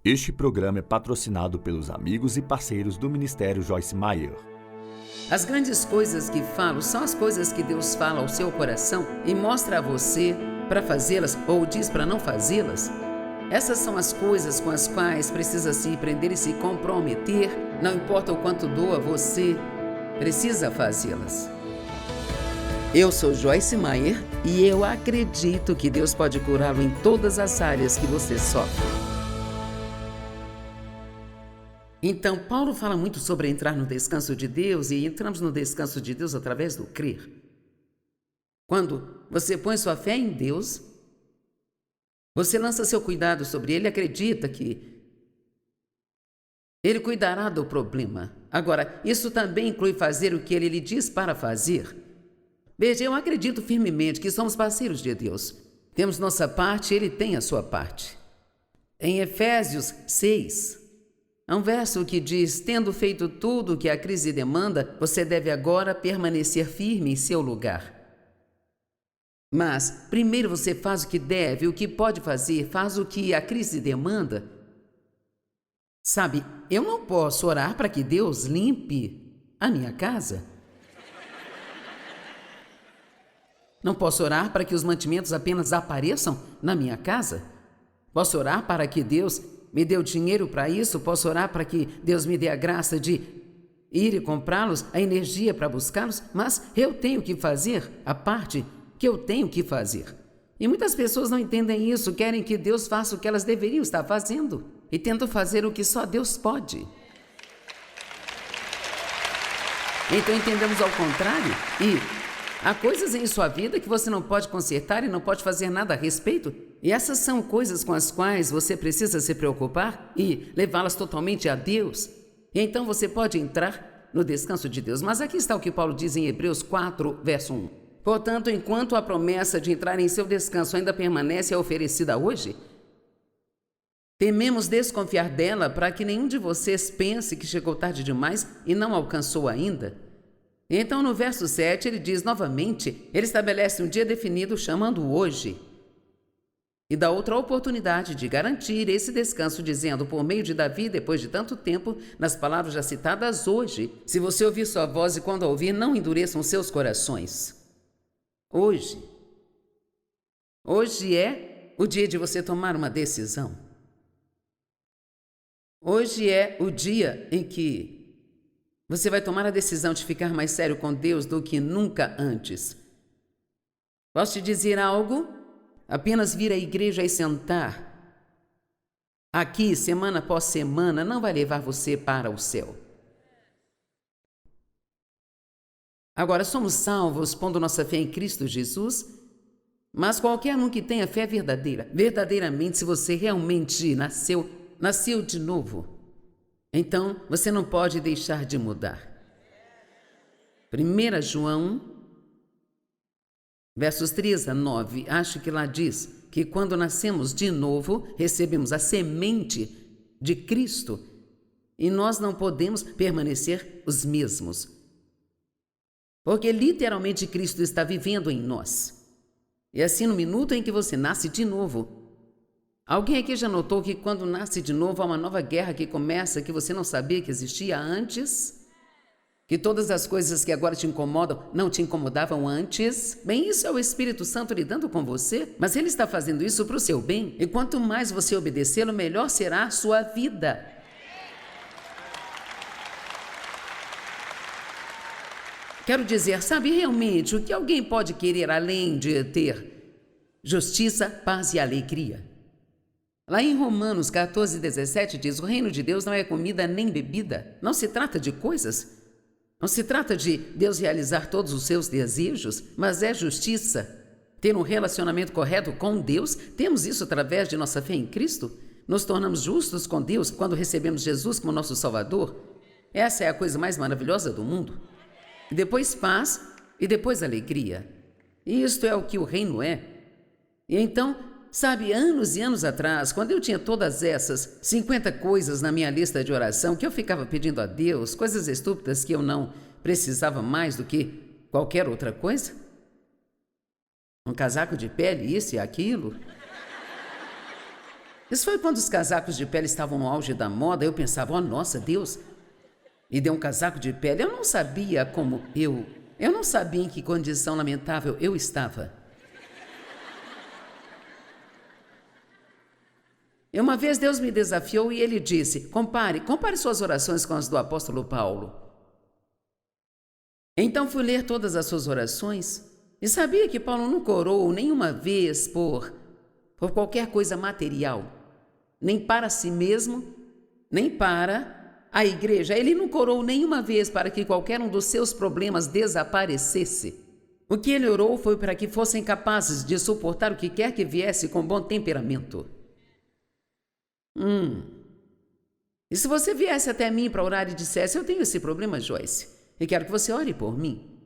Este programa é patrocinado pelos amigos e parceiros do Ministério Joyce Meyer. As grandes coisas que falo são as coisas que Deus fala ao seu coração e mostra a você para fazê-las ou diz para não fazê-las. Essas são as coisas com as quais precisa se prender e se comprometer, não importa o quanto doa, você precisa fazê-las. Eu sou Joyce Meyer e eu acredito que Deus pode curá-lo em todas as áreas que você sofre. Então, Paulo fala muito sobre entrar no descanso de Deus e entramos no descanso de Deus através do crer. Quando você põe sua fé em Deus, você lança seu cuidado sobre Ele e acredita que Ele cuidará do problema. Agora, isso também inclui fazer o que Ele lhe diz para fazer. Veja, eu acredito firmemente que somos parceiros de Deus. Temos nossa parte e Ele tem a sua parte. Em Efésios 6, há um verso que diz: tendo feito tudo o que a crise demanda, você deve agora permanecer firme em seu lugar. Mas, primeiro você faz o que deve, o que pode fazer, faz o que a crise demanda. Sabe, eu não posso orar para que Deus limpe a minha casa. Não posso orar para que os mantimentos apenas apareçam na minha casa. Posso orar para que Deus me dê o dinheiro para isso, posso orar para que Deus me dê a graça de ir e comprá-los, a energia para buscá-los, mas eu tenho que fazer a parte que eu tenho que fazer. E muitas pessoas não entendem isso, querem que Deus faça o que elas deveriam estar fazendo e tentam fazer o que só Deus pode. Então entendemos ao contrário e há coisas em sua vida que você não pode consertar e não pode fazer nada a respeito. E essas são coisas com as quais você precisa se preocupar e levá-las totalmente a Deus. E então você pode entrar no descanso de Deus. Mas aqui está o que Paulo diz em Hebreus 4, verso 1. Portanto, enquanto a promessa de entrar em seu descanso ainda permanece oferecida hoje, tememos desconfiar dela para que nenhum de vocês pense que chegou tarde demais e não alcançou ainda. Então, no verso 7, ele diz novamente, ele estabelece um dia definido, chamando hoje, e dá outra oportunidade de garantir esse descanso, dizendo, por meio de Davi, depois de tanto tempo, nas palavras já citadas hoje, se você ouvir sua voz e quando a ouvir, não endureçam seus corações. Hoje é o dia de você tomar uma decisão. Hoje é o dia em que você vai tomar a decisão de ficar mais sério com Deus do que nunca antes. Posso te dizer algo? Apenas vir à igreja e sentar aqui, semana após semana, não vai levar você para o céu. Agora, somos salvos pondo nossa fé em Cristo Jesus, mas qualquer um que tenha fé verdadeira, verdadeiramente, se você realmente nasceu de novo, então, você não pode deixar de mudar. 1 João, versos 3 a 9, acho que lá diz que quando nascemos de novo, recebemos a semente de Cristo e nós não podemos permanecer os mesmos. Porque literalmente Cristo está vivendo em nós. E assim, no minuto em que você nasce de novo, alguém aqui já notou que quando nasce de novo há uma nova guerra que começa que você não sabia que existia antes? Que todas as coisas que agora te incomodam não te incomodavam antes? Bem, isso é o Espírito Santo lidando com você, mas Ele está fazendo isso para o seu bem. E quanto mais você obedecê-lo, melhor será a sua vida. Quero dizer, sabe realmente o que alguém pode querer além de ter justiça, paz e alegria? Lá em Romanos 14, 17 diz, o reino de Deus não é comida nem bebida. Não se trata de coisas. Não se trata de Deus realizar todos os seus desejos, mas é justiça. Ter um relacionamento correto com Deus, temos isso através de nossa fé em Cristo. Nos tornamos justos com Deus quando recebemos Jesus como nosso Salvador. Essa é a coisa mais maravilhosa do mundo. E depois paz e depois alegria. E isto é o que o reino é. E então, sabe, anos e anos atrás, quando eu tinha todas essas 50 coisas na minha lista de oração que eu ficava pedindo a Deus, coisas estúpidas que eu não precisava mais do que qualquer outra coisa, um casaco de pele, isso e aquilo, Isso foi quando os casacos de pele estavam no auge da moda. Eu pensava, oh, nossa, Deus, me deu um casaco de pele. Eu não sabia eu não sabia em que condição lamentável eu estava. E uma vez Deus me desafiou e ele disse, compare suas orações com as do apóstolo Paulo. Então fui ler todas as suas orações e sabia que Paulo nunca orou nenhuma vez por qualquer coisa material, nem para si mesmo, nem para a igreja. Ele nunca orou nenhuma vez para que qualquer um dos seus problemas desaparecesse. O que ele orou foi para que fossem capazes de suportar o que quer que viesse com bom temperamento. E se você viesse até mim para orar e dissesse, eu tenho esse problema, Joyce, e quero que você ore por mim.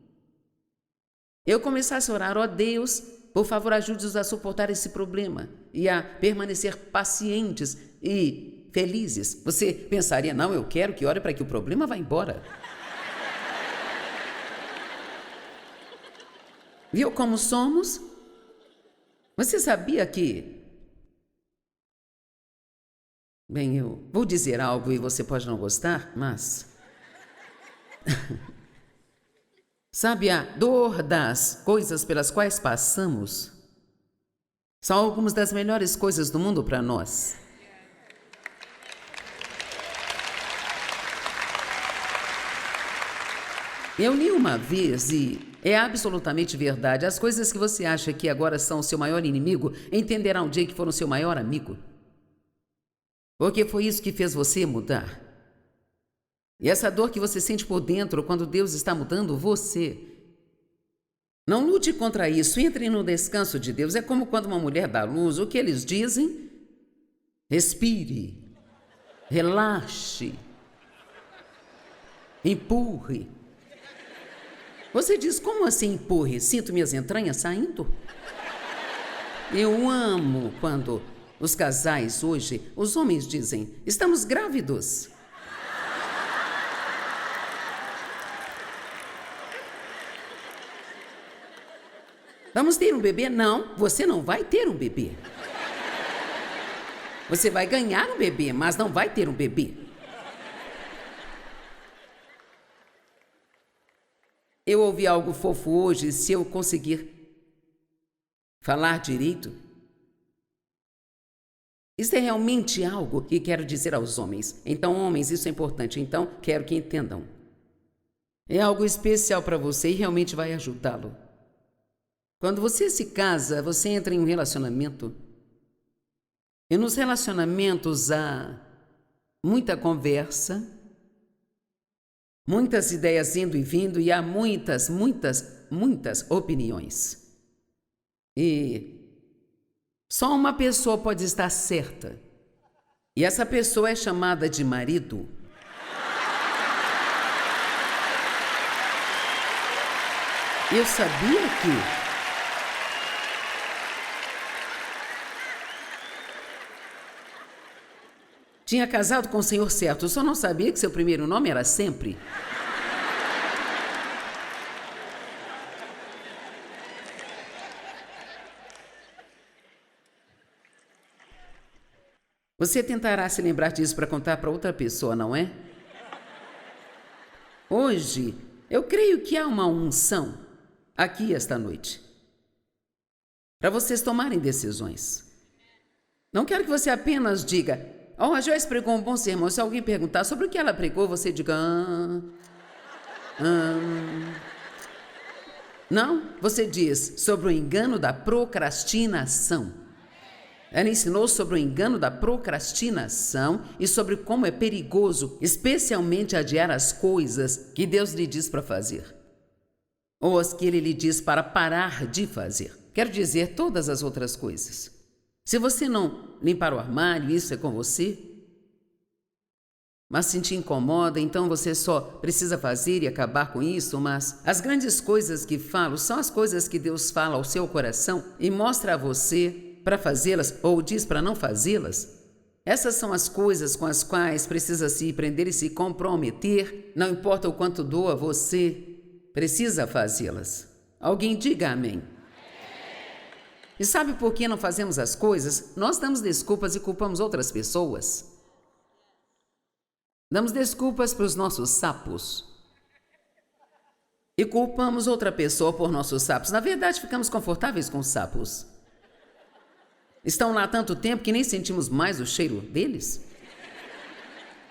Eu começasse a orar, ó Deus, por favor, ajude-os a suportar esse problema e a permanecer pacientes e felizes. Você pensaria, não, eu quero que ore para que o problema vá embora. Viu como somos? Você sabia que... Bem, eu vou dizer algo e você pode não gostar, mas... Sabe, a dor das coisas pelas quais passamos são algumas das melhores coisas do mundo para nós. Eu li uma vez e é absolutamente verdade. As coisas que você acha que agora são o seu maior inimigo, entenderá um dia que foram seu maior amigo. Porque foi isso que fez você mudar. E essa dor que você sente por dentro quando Deus está mudando você. Não lute contra isso, entre no descanso de Deus. É como quando uma mulher dá luz, o que eles dizem? Respire, relaxe, empurre. Você diz, como assim empurre? Sinto minhas entranhas saindo? Eu amo quando os casais hoje, os homens dizem, estamos grávidos. Vamos ter um bebê? Não, você não vai ter um bebê. Você vai ganhar um bebê, mas não vai ter um bebê. Eu ouvi algo fofo hoje, se eu conseguir falar direito. Isso é realmente algo que quero dizer aos homens. Então, homens, isso é importante. Então, quero que entendam. É algo especial para você e realmente vai ajudá-lo. Quando você se casa, você entra em um relacionamento. E nos relacionamentos há muita conversa, muitas ideias indo e vindo, e há muitas opiniões. E só uma pessoa pode estar certa. E essa pessoa é chamada de marido. Eu sabia que tinha casado com o senhor certo, só não sabia que seu primeiro nome era sempre. Você tentará se lembrar disso para contar para outra pessoa, não é? Hoje, eu creio que há uma unção aqui esta noite para vocês tomarem decisões. Não quero que você apenas diga, oh, a Joyce pregou um bom sermão. Se alguém perguntar sobre o que ela pregou, você diga, Não, você diz sobre o engano da procrastinação. Ela ensinou sobre o engano da procrastinação e sobre como é perigoso, especialmente adiar as coisas que Deus lhe diz para fazer, ou as que Ele lhe diz para parar de fazer. Quero dizer, todas as outras coisas. Se você não limpar o armário, isso é com você. Mas se te incomoda, então você só precisa fazer e acabar com isso. Mas as grandes coisas que falo são as coisas que Deus fala ao seu coração e mostra a você para fazê-las ou diz para não fazê-las. Essas são as coisas com as quais precisa se prender e se comprometer. Não importa o quanto doa, você precisa fazê-las. Alguém diga amém. E sabe por que não fazemos as coisas? Nós damos desculpas e culpamos outras pessoas. Damos desculpas para os nossos sapos. E culpamos outra pessoa por nossos sapos. Na verdade, ficamos confortáveis com os sapos. Estão lá há tanto tempo que nem sentimos mais o cheiro deles.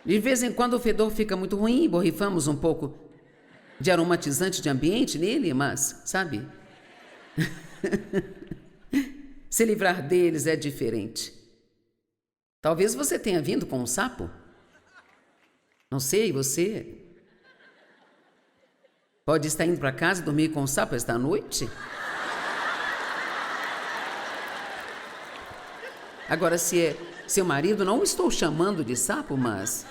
De vez em quando o fedor fica muito ruim e borrifamos um pouco de aromatizante de ambiente nele, mas, sabe? Se livrar deles é diferente. Talvez você tenha vindo com um sapo. Não sei, você pode estar indo para casa e dormir com um sapo esta noite? Agora, se é seu marido, não estou chamando de sapo, mas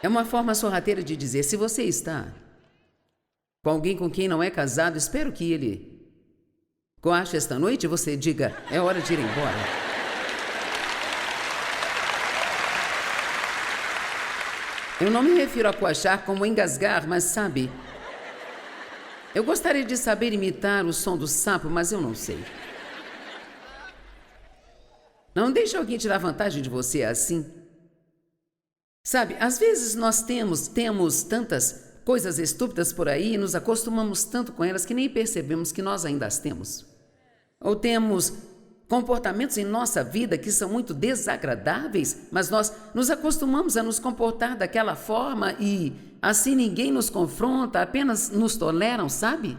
é uma forma sorrateira de dizer, se você está com alguém com quem não é casado, espero que ele goste esta noite e você diga, é hora de ir embora. Eu não me refiro a coachar como engasgar, mas sabe, eu gostaria de saber imitar o som do sapo, mas eu não sei. Não deixe alguém tirar vantagem de você assim. Sabe, às vezes nós temos tantas coisas estúpidas por aí e nos acostumamos tanto com elas que nem percebemos que nós ainda as temos. Ou temos comportamentos em nossa vida que são muito desagradáveis, mas nós nos acostumamos a nos comportar daquela forma e assim ninguém nos confronta, apenas nos toleram, sabe?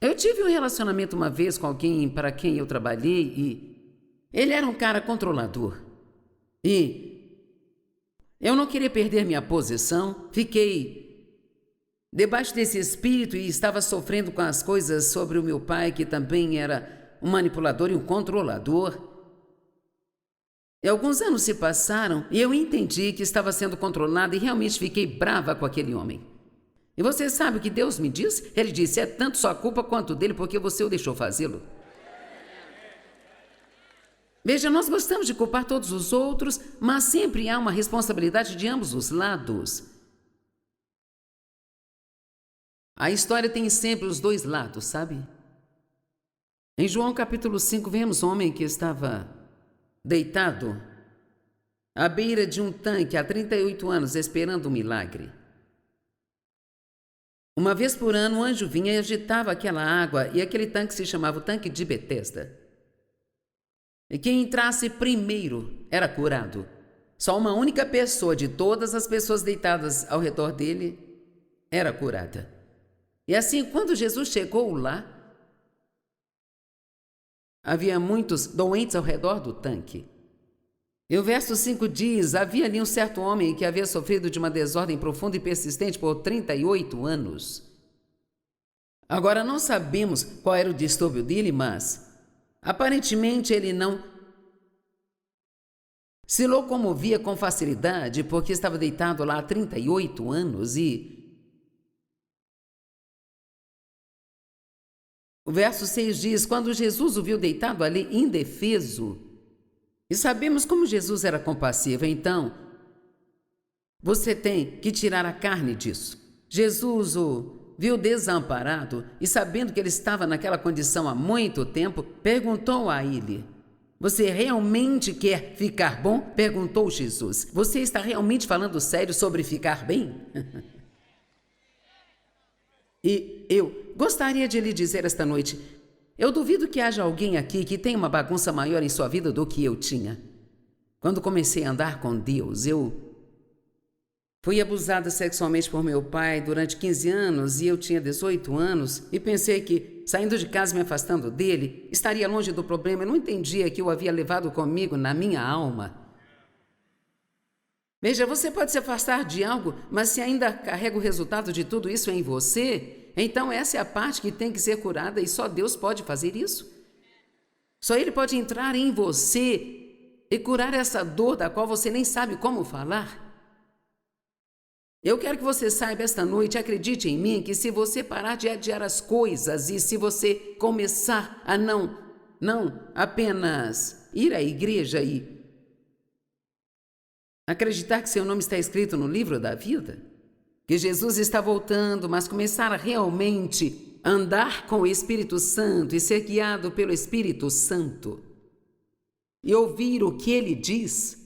Eu tive um relacionamento uma vez com alguém para quem eu trabalhei e ele era um cara controlador. E eu não queria perder minha posição, fiquei debaixo desse espírito e estava sofrendo com as coisas sobre o meu pai, que também era um manipulador e um controlador. E alguns anos se passaram e eu entendi que estava sendo controlada e realmente fiquei brava com aquele homem. E você sabe o que Deus me disse? Ele disse, é tanto sua culpa quanto dele porque você o deixou fazê-lo. Veja, nós gostamos de culpar todos os outros, mas sempre há uma responsabilidade de ambos os lados. A história tem sempre os dois lados, sabe? Em João capítulo 5, vemos um homem que estava deitado à beira de um tanque há 38 anos esperando um milagre. Uma vez por ano, um anjo vinha e agitava aquela água e aquele tanque se chamava o tanque de Betesda. E quem entrasse primeiro era curado. Só uma única pessoa de todas as pessoas deitadas ao redor dele era curada. E assim, quando Jesus chegou lá, havia muitos doentes ao redor do tanque. E o verso 5 diz, havia ali um certo homem que havia sofrido de uma desordem profunda e persistente por 38 anos. Agora, não sabemos qual era o distúrbio dele, mas aparentemente ele não se locomovia com facilidade porque estava deitado lá há 38 anos e o verso 6 diz, quando Jesus o viu deitado ali indefeso, e sabemos como Jesus era compassivo, então você tem que tirar a carne disso. Jesus o viu desamparado e sabendo que ele estava naquela condição há muito tempo, perguntou a ele, você realmente quer ficar bom? Perguntou Jesus. Você está realmente falando sério sobre ficar bem? E eu gostaria de lhe dizer esta noite, eu duvido que haja alguém aqui que tenha uma bagunça maior em sua vida do que eu tinha. Quando comecei a andar com Deus, eu fui abusada sexualmente por meu pai durante 15 anos e eu tinha 18 anos e pensei que, saindo de casa e me afastando dele, estaria longe do problema. Eu não entendia que eu havia levado comigo na minha alma. Veja, você pode se afastar de algo, mas se ainda carrega o resultado de tudo isso em você, então essa é a parte que tem que ser curada e só Deus pode fazer isso. Só Ele pode entrar em você e curar essa dor da qual você nem sabe como falar. Eu quero que você saiba esta noite, acredite em mim, que se você parar de adiar as coisas e se você começar a não apenas ir à igreja e acreditar que seu nome está escrito no livro da vida, que Jesus está voltando, mas começar a realmente andar com o Espírito Santo e ser guiado pelo Espírito Santo e ouvir o que ele diz.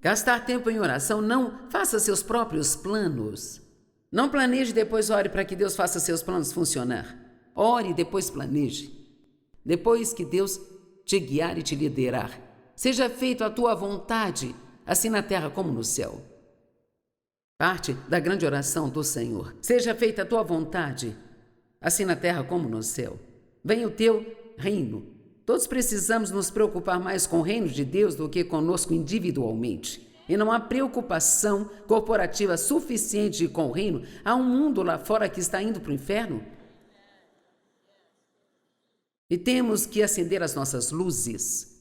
Gastar tempo em oração, não faça seus próprios planos. Não planeje e depois ore para que Deus faça seus planos funcionar. Ore e depois planeje. Depois que Deus te guiar e te liderar, seja feita a tua vontade, assim na terra como no céu. Parte da grande oração do Senhor. Seja feita a tua vontade, assim na terra como no céu. Venha o teu reino. Todos precisamos nos preocupar mais com o reino de Deus do que conosco individualmente. E não há preocupação corporativa suficiente com o reino. Há um mundo lá fora que está indo para o inferno. E temos que acender as nossas luzes.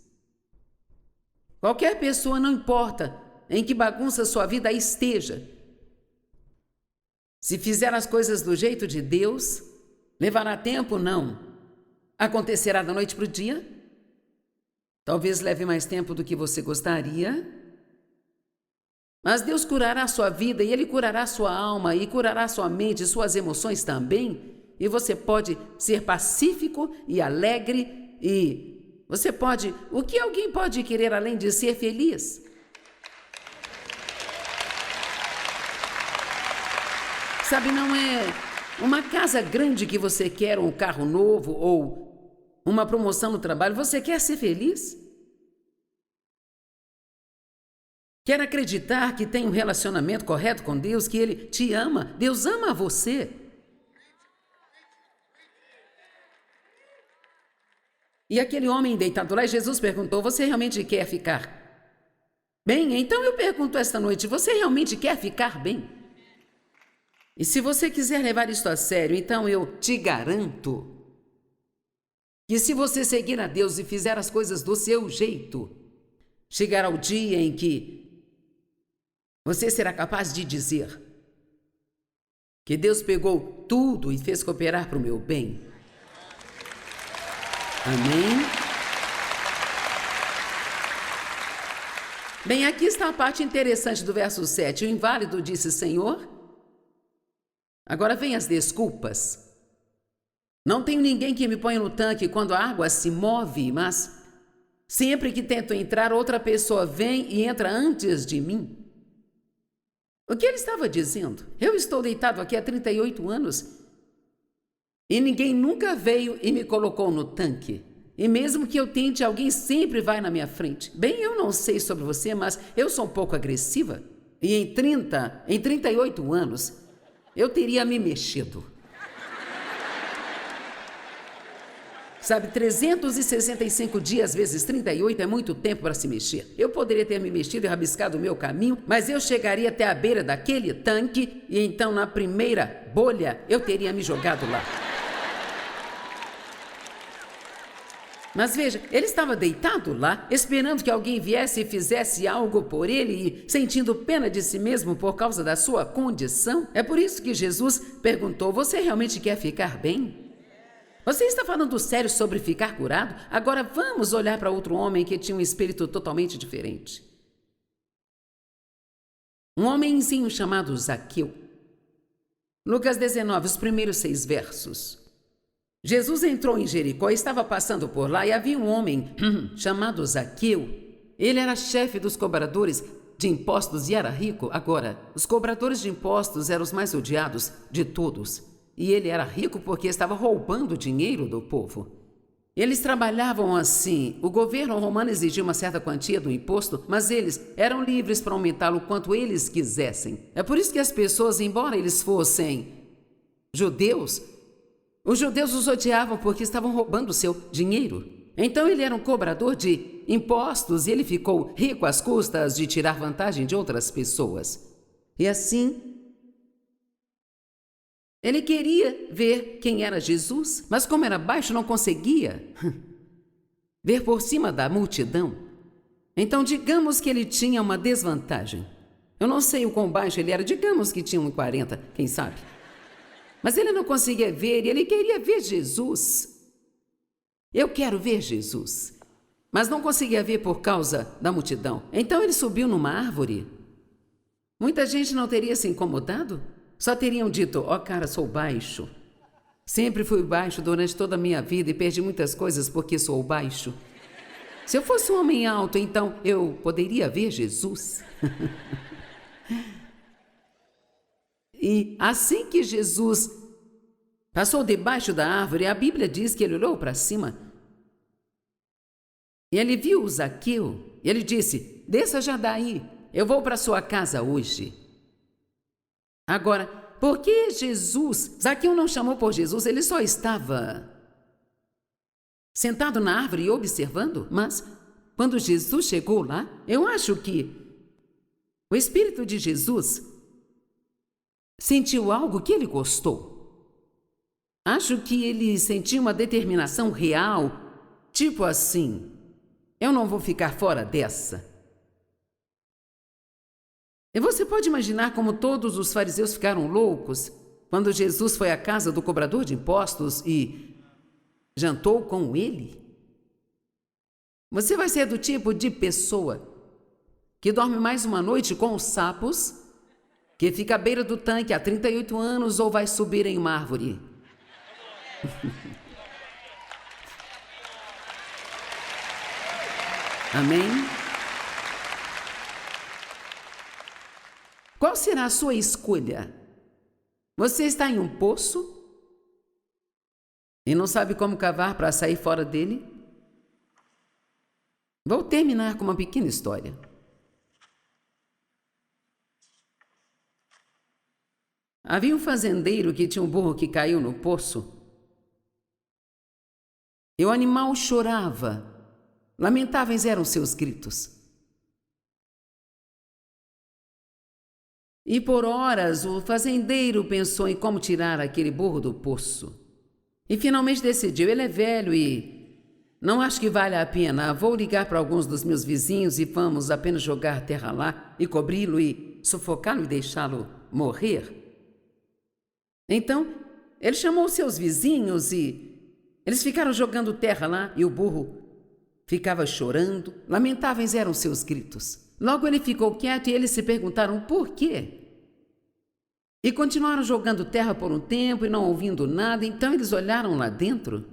Qualquer pessoa, não importa em que bagunça sua vida esteja, se fizer as coisas do jeito de Deus, levará tempo? Não. Acontecerá da noite para o dia? Talvez leve mais tempo do que você gostaria. Mas Deus curará a sua vida e Ele curará a sua alma e curará a sua mente e suas emoções também. E você pode ser pacífico e alegre e você pode... O que alguém pode querer além de ser feliz? Sabe, não é uma casa grande que você quer, um carro novo ou uma promoção no trabalho. Você quer ser feliz? Quer acreditar que tem um relacionamento correto com Deus, que Ele te ama? Deus ama você. E aquele homem deitado lá, Jesus perguntou, você realmente quer ficar bem? Então eu pergunto esta noite, você realmente quer ficar bem? E se você quiser levar isto a sério, então eu te garanto que se você seguir a Deus e fizer as coisas do seu jeito, chegará o dia em que você será capaz de dizer que Deus pegou tudo e fez cooperar para o meu bem. Amém? Bem, aqui está a parte interessante do verso 7. O inválido disse, Senhor, agora vem as desculpas. Não tenho ninguém que me ponha no tanque quando a água se move, mas sempre que tento entrar, outra pessoa vem e entra antes de mim. O que ele estava dizendo? Eu estou deitado aqui há 38 anos e ninguém nunca veio e me colocou no tanque. E mesmo que eu tente, alguém sempre vai na minha frente. Bem, eu não sei sobre você, mas eu sou um pouco agressiva. E em 38 anos, eu teria me mexido. Sabe, 365 dias vezes 38 é muito tempo para se mexer. Eu poderia ter me mexido e rabiscado o meu caminho, mas eu chegaria até a beira daquele tanque e então na primeira bolha eu teria me jogado lá. Mas veja, ele estava deitado lá, esperando que alguém viesse e fizesse algo por ele e sentindo pena de si mesmo por causa da sua condição. É por isso que Jesus perguntou, você realmente quer ficar bem? Você está falando sério sobre ficar curado? Agora vamos olhar para outro homem que tinha um espírito totalmente diferente. Um homenzinho chamado Zaqueu. Lucas 19, os primeiros 6 versos. Jesus entrou em Jericó e estava passando por lá e havia um homem chamado Zaqueu. Ele era chefe dos cobradores de impostos e era rico. Agora, os cobradores de impostos eram os mais odiados de todos. E ele era rico porque estava roubando dinheiro do povo. Eles trabalhavam assim. O governo romano exigia uma certa quantia do imposto, mas eles eram livres para aumentá-lo quanto eles quisessem. É por isso que as pessoas, embora eles fossem judeus, os judeus os odiavam porque estavam roubando o seu dinheiro. Então ele era um cobrador de impostos e ele ficou rico às custas de tirar vantagem de outras pessoas. E assim, ele queria ver quem era Jesus, mas como era baixo, não conseguia ver por cima da multidão. Então, digamos que ele tinha uma desvantagem. Eu não sei o quão baixo ele era, digamos que tinha 1,40, quem sabe. Mas ele não conseguia ver e ele queria ver Jesus. Eu quero ver Jesus. Mas não conseguia ver por causa da multidão. Então ele subiu numa árvore. Muita gente não teria se incomodado? só teriam dito: ó, cara, sou baixo. Sempre fui baixo durante toda a minha vida e perdi muitas coisas porque sou baixo. Se eu fosse um homem alto, então eu poderia ver Jesus. E assim que Jesus passou debaixo da árvore, a Bíblia diz que ele olhou para cima e ele viu o Zaqueu. E ele disse: desça já daí, eu vou para sua casa hoje. Agora, por que Jesus? Zaqueu não chamou por Jesus, ele só estava sentado na árvore e observando. Mas quando Jesus chegou lá, eu acho que o Espírito de Jesus sentiu algo que ele gostou. Acho que ele sentiu uma determinação real, tipo assim: eu não vou ficar fora dessa. E você pode imaginar como todos os fariseus ficaram loucos quando Jesus foi à casa do cobrador de impostos e jantou com ele? Você vai ser do tipo de pessoa que dorme mais uma noite com os sapos, que fica à beira do tanque há 38 anos ou vai subir em uma árvore? Amém? Qual será a sua escolha? Você está em um poço e não sabe como cavar para sair fora dele? Vou terminar com uma pequena história. Havia um fazendeiro que tinha um burro que caiu no poço. E o animal chorava. Lamentáveis eram seus gritos. E por horas o fazendeiro pensou em como tirar aquele burro do poço. E finalmente decidiu: ele é velho e não acho que vale a pena. Vou ligar para alguns dos meus vizinhos e vamos apenas jogar terra lá e cobri-lo e sufocá-lo e deixá-lo morrer. Então, ele chamou seus vizinhos e eles ficaram jogando terra lá e o burro ficava chorando. Lamentáveis eram seus gritos. Logo ele ficou quieto e eles se perguntaram por quê. E continuaram jogando terra por um tempo e não ouvindo nada. Então eles olharam lá dentro.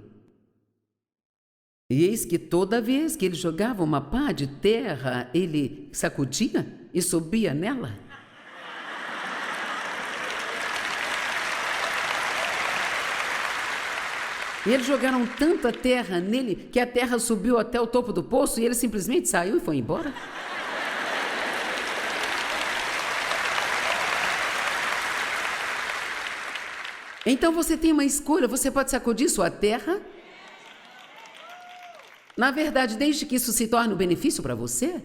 E eis que toda vez que ele jogava uma pá de terra, ele sacudia e subia nela. E eles jogaram tanta terra nele que a terra subiu até o topo do poço e ele simplesmente saiu e foi embora. Então você tem uma escolha: você pode sacudir sua terra. Na verdade, desde que isso se torne um benefício para você,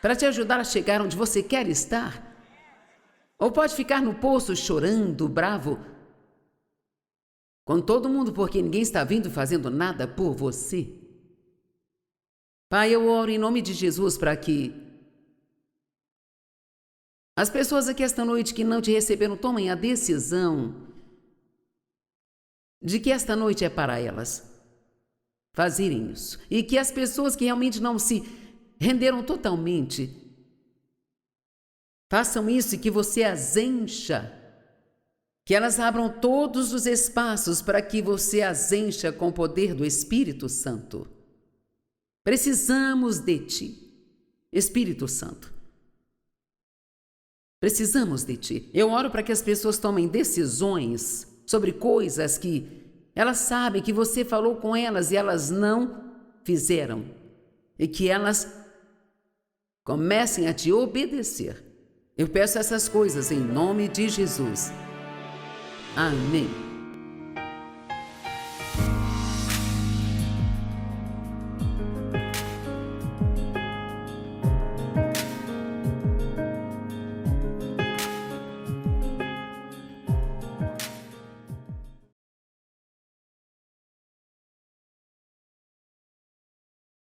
para te ajudar a chegar onde você quer estar. Ou pode ficar no poço chorando, bravo com todo mundo porque ninguém está vindo fazendo nada por você. Pai, eu oro em nome de Jesus para que as pessoas aqui esta noite que não te receberam tomem a decisão de que esta noite é para elas fazerem isso. E que as pessoas que realmente não se renderam totalmente façam isso e que você as encha. Que elas abram todos os espaços para que você as encha com o poder do Espírito Santo. Precisamos de ti, Espírito Santo. Precisamos de ti. Eu oro para que as pessoas tomem decisões sobre coisas que elas sabem que você falou com elas e elas não fizeram. E que elas comecem a te obedecer. Eu peço essas coisas em nome de Jesus. Amém.